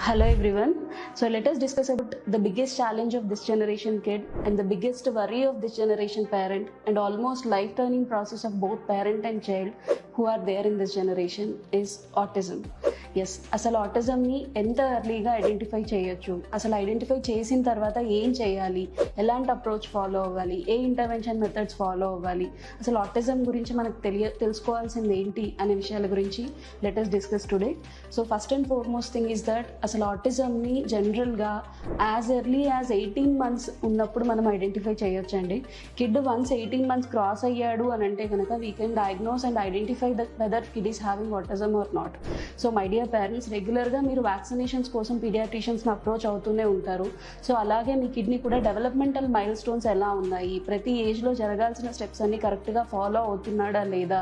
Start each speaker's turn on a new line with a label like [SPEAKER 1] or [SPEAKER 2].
[SPEAKER 1] Hello everyone. So let us discuss about the biggest challenge of this generation kid and the biggest worry of this generation parent and almost life-turning process of both parent and child who are there in this generation is autism. Yes, అసలు ఆటిజంని ఎంత ఎర్లీగా identify చేయొచ్చు, అసలు identify చేసిన తర్వాత ఏం చేయాలి, ఎలాంటి అప్రోచ్ ఫాలో అవ్వాలి, ఏ ఇంటర్వెన్షన్ మెథడ్స్ ఫాలో అవ్వాలి, అసలు ఆటిజం గురించి మనకు తెలుసుకోవాల్సింది ఏంటి అనే విషయాల గురించి let us discuss today. So first and foremost thing is that అసలు ఆటిజంని జనరల్గా యాజ్ ఎర్లీ యాజ్ 18 months ఉన్నప్పుడు మనం ఐడెంటిఫై చేయొచ్చండి. కిడ్ వన్స్ 18 months క్రాస్ అయ్యాడు అని అంటే కనుక we can diagnose and identify that whether kid is having autism or not. So my dear parents, రెగ్యులర్గా మీరు వ్యాక్సినేషన్స్ కోసం పీడియాట్రిషియన్స్ని అప్రోచ్ అవుతూనే ఉంటారు. సో అలాగే మీ కిడ్నీ కూడా డెవలప్మెంటల్ మైల్ స్టోన్స్ ఎలా ఉన్నాయి, ప్రతి ఏజ్లో జరగాల్సిన స్టెప్స్ అన్ని కరెక్ట్గా ఫాలో అవుతున్నాడా లేదా,